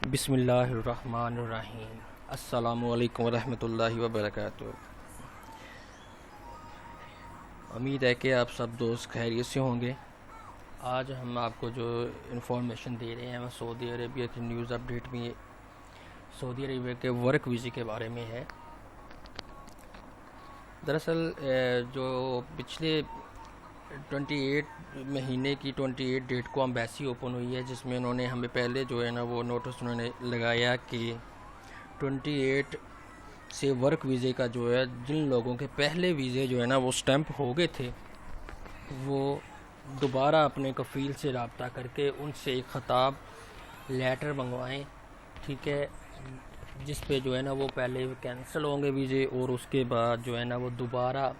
बिस्मिल्लाहिर्रहमानिर्रहीम। अस्सलामुअलैकुम वरहमतुल्लाहि वबरकातुहू। उम्मीद है कि आप सब दोस्त खैरियत से होंगे। आज हम आपको जो इन्फॉर्मेशन दे रहे हैं वो सऊदी अरेबिया की न्यूज़ अपडेट में सऊदी अरेबिया के वर्क वीज़े के बारे में है। दरअसल जो पिछले 28 महीने की 28 डेट को एम्बेसी ओपन हुई है, जिसमें उन्होंने हमें पहले जो है ना वो नोटिस उन्होंने लगाया कि 28 से वर्क वीज़े का जो है जिन लोगों के पहले वीज़े जो है ना वो स्टैंप हो गए थे वो दोबारा अपने कफ़ील से रब्ता करके उनसे एक ख़ताब लेटर मंगवाएं, ठीक है, जिस पे जो है ना वो पहले कैंसिल होंगे वीज़े और उसके बाद जो है ना वो दोबारा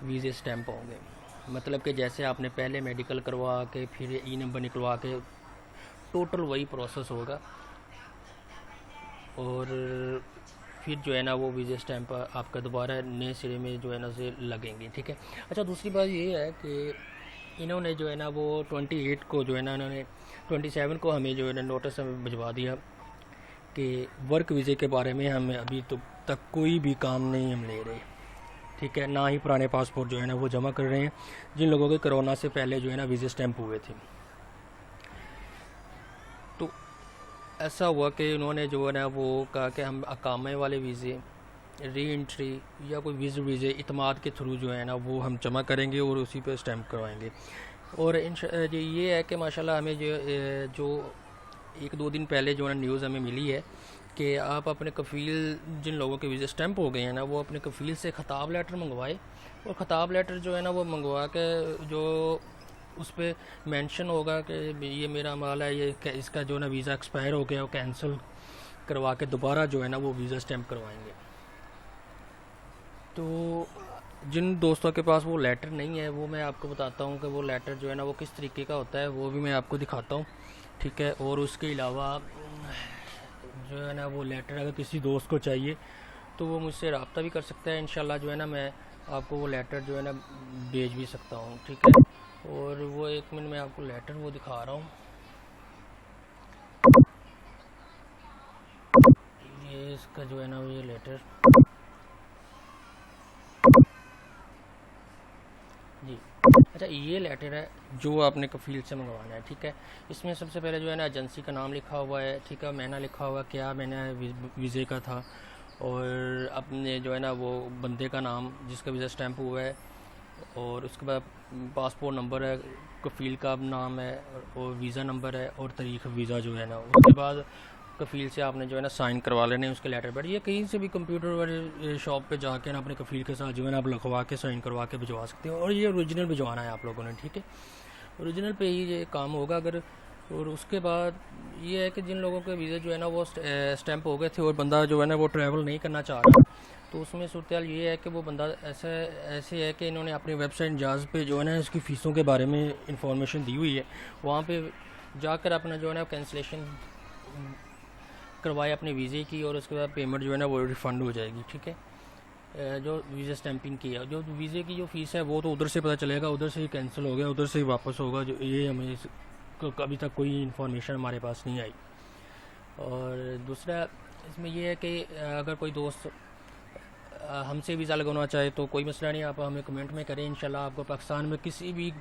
वीज़े स्टैंप होंगे। मतलब कि जैसे आपने पहले मेडिकल करवा के फिर ई नंबर निकलवा के टोटल वही प्रोसेस होगा और फिर जो है ना वो वीज़ा स्टैंप आपका दोबारा नए सिरे में जो है ना से लगेंगे, ठीक है। अच्छा, दूसरी बात ये है कि इन्होंने जो है ना वो 28 को जो है ना इन्होंने 27 को हमें जो है ना नोटिस हमें भिजवा दिया कि वर्क वीज़े के बारे में हमें अभी तो तक कोई भी काम नहीं हम ले रहे, ठीक है, ना ही पुराने पासपोर्ट जो है ना वो जमा कर रहे हैं जिन लोगों के कोरोना से पहले जो है ना वीज़े स्टैंप हुए थे। तो ऐसा हुआ कि उन्होंने जो है ना वो कहा कि हम अकामे वाले वीज़े, री एंट्री या कोई वीज़े इतमाद के थ्रू जो है ना वो हम जमा करेंगे और उसी पे स्टैंप करवाएंगे। और ये है कि माशाल्लाह हमें जो 1-2 दिन पहले जो है न्यूज़ हमें मिली है कि आप अपने कफ़ील जिन लोगों के वीज़े स्टैंप हो गए हैं ना वो अपने कफ़ील से ख़ताब लेटर मंगवाए और ख़ताब लेटर जो है ना वो मंगवा के जो उस पर मेंशन होगा कि ये मेरा माल है, ये इसका जो है ना वीज़ा एक्सपायर हो गया, वो कैंसिल करवा के दोबारा जो है ना वो वीज़ा स्टैंप करवाएंगे। तो जिन दोस्तों के पास वो लेटर नहीं है वो मैं आपको बताता हूँ कि वो लेटर जो है ना वो किस तरीके का होता है, वो भी मैं आपको दिखाता हूँ, ठीक है। और उसके अलावा जो है ना वो लेटर अगर किसी दोस्त को चाहिए तो वो मुझसे रब्ता भी कर सकता है। इंशाल्लाह जो है ना मैं आपको वो लेटर जो है ना भेज भी सकता हूँ, ठीक है। और वो 1 मिनट में आपको लेटर वो दिखा रहा हूँ। ये इसका जो है ना ये लेटर जी। अच्छा, ये लेटर है जो आपने कफ़ील से मंगवाना है, ठीक है। इसमें सबसे पहले जो है ना एजेंसी का नाम लिखा हुआ है, ठीक है, महीना लिखा हुआ है, क्या महीना वीज़े का था, और अपने जो है ना वो बंदे का नाम जिसका वीज़ा स्टैंप हुआ है, और उसके बाद पासपोर्ट नंबर है, कफ़ील का नाम है और वीज़ा नंबर है और तारीख़ वीज़ा जो है ना। उसके बाद कफ़ील से आपने जो है ना साइन करवा लेने उसके लेटर पर। ये कहीं से भी कंप्यूटर वाले शॉप पे जाके ना अपने कफ़ील के साथ जो है ना आप लिखवा के साइन करवा के भिजवा सकते हो। और ये ओरिजिनल भिजवाना है आप लोगों ने, ठीक है, ओरिजिनल पे ही ये काम होगा। अगर और उसके बाद ये है कि जिन लोगों के वीज़े जो है ना वो स्टैंप हो गए थे और बंदा जो है ना वो ट्रैवल नहीं करना चाह रहा, तो उसमें सूरत ये है कि वो बंदा ऐसे है कि इन्होंने अपनी वेबसाइट जाज़ पे जो है ना इसकी फ़ीसों के बारे में इंफॉर्मेशन दी हुई है, वहाँ पे जाकर अपना जो है ना कैंसिलेशन करवाए अपने वीज़े की और उसके बाद पेमेंट जो है ना वो रिफ़ंड हो जाएगी, ठीक है। जो वीज़ा स्टैंपिंग की है, जो वीज़े की जो फ़ीस है वो तो उधर से पता चलेगा, उधर से ही कैंसिल हो गया, उधर से ही वापस होगा। जो ये हमें अभी तक कोई इन्फॉर्मेशन हमारे पास नहीं आई। और दूसरा इसमें यह है कि अगर कोई दोस्त हमसे वीज़ा लगवाना चाहे तो कोई मसला नहीं, आप हमें कमेंट में करें। इंशाल्लाह आपको पाकिस्तान में किसी भी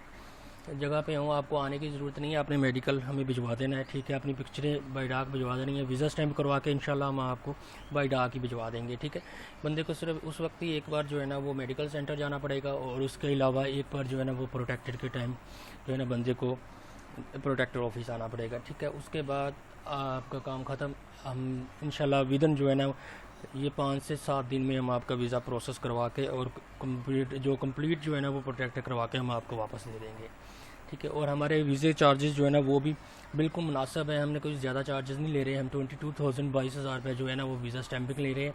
जगह पे हो आपको आने की ज़रूरत नहीं है, आपने मेडिकल हमें भिजवा देना है, ठीक है, अपनी पिक्चरें बाई डाक भिजवा देनी है, वीज़ा स्टैंप करवा के इंशाल्लाह हम आपको बाई डाक ही भिजवा देंगे, ठीक है। बंदे को सिर्फ उस वक्त ही एक बार जो है ना वो मेडिकल सेंटर जाना पड़ेगा और उसके अलावा एक बार जो है ना वो प्रोटेक्टेड के टाइम जो है ना बंदे को प्रोटेक्टर ऑफिस आना पड़ेगा, ठीक है। उसके बाद आपका काम ख़त्म। हम इंशाल्लाह विदन जो है ना ये 5 से 7 दिन में हम आपका वीज़ा प्रोसेस करवा के और कंप्लीट जो है ना वो प्रोटेक्ट करवा के हम आपको वापस दे देंगे, ठीक है। और हमारे वीज़े चार्जेस जो है ना वो भी बिल्कुल मुनासिब है, हमने कोई ज़्यादा चार्जेस नहीं ले रहे हैं। हम 22,000 22,000 रुपये जो है ना वो वीज़ा स्टैंपिंग ले रहे हैं,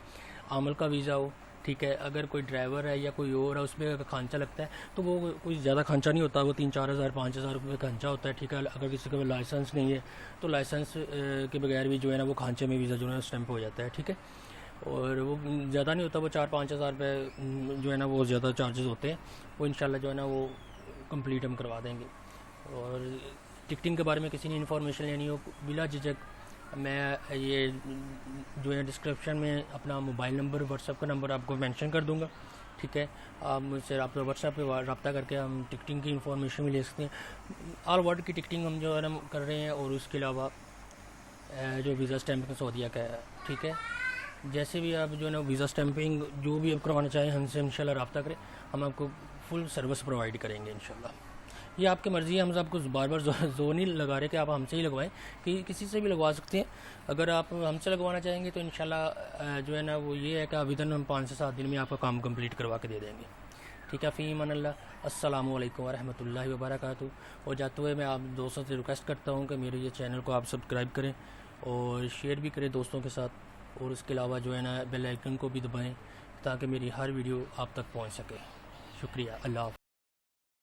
आमल का वीज़ा हो, ठीक है। अगर कोई ड्राइवर है या कोई और है उसमें अगर खर्चा लगता है तो वो कोई ज़्यादा खर्चा नहीं होता, वो 3-4 हज़ार 5 हज़ार रुपये खर्चा होता है, ठीक है। अगर किसी का लाइसेंस नहीं है तो लाइसेंस के बगैर भी जो है ना वो खांचे में वीज़ा जो है स्टैंप हो जाता है, ठीक है। और वो ज़्यादा नहीं होता, वो 4-5 हज़ार रुपये जो है ना वो ज़्यादा चार्जेस होते हैं, वो इंशाल्लाह जो है ना वो कंप्लीट हम करवा देंगे। और टिकटिंग के बारे में किसी ने इन्फॉर्मेशन लेनी हो बिला झिझक मैं ये जो है डिस्क्रिप्शन में अपना मोबाइल नंबर, व्हाट्सएप का नंबर आपको मेंशन कर दूंगा, ठीक है। आप मुझसे आप व्हाट्सएप पे रब्ता करके हम टिकटिंग की इन्फॉर्मेशन भी ले सकते हैं। ऑल वर्ल्ड की टिकटिंग हम जो है ना कर रहे हैं, और उसके अलावा जो वीज़ा स्टैम्पिंग सऊदीया का है, ठीक है। जैसे भी आप जो है ना वीज़ा स्टैम्पिंग जो भी आप करवाना चाहें हमसे इंशाल्लाह रब्ता करें, हम आपको फुल सर्विस प्रोवाइड करेंगे इंशाल्लाह। ये आपकी मर्ज़ी है, हम आपको बार बार जोर नहीं लगा रहे कि आप हमसे ही लगवाएं, कि किसी से भी लगवा सकते हैं। अगर आप हमसे लगवाना चाहेंगे तो इंशाल्लाह जो है ना वो ये है कि विदिन हम 5 से 7 दिन में आपका काम कंप्लीट करवा के दे देंगे, ठीक है। फ़ी अमान अल्लाह, अस्सलामु अलैकुम वरहमतुल्लाहि वबरकातुहू। और जाते हुए मैं आप दोस्तों से रिक्वेस्ट करता हूँ कि मेरे ये चैनल को आप सब्सक्राइब करें और शेयर भी करें दोस्तों के साथ, और इसके अलावा जो है ना बेल आइकन को भी दबाएं ताकि मेरी हर वीडियो आप तक पहुँच सके। शुक्रिया, अल्लाह हाफ़िज़।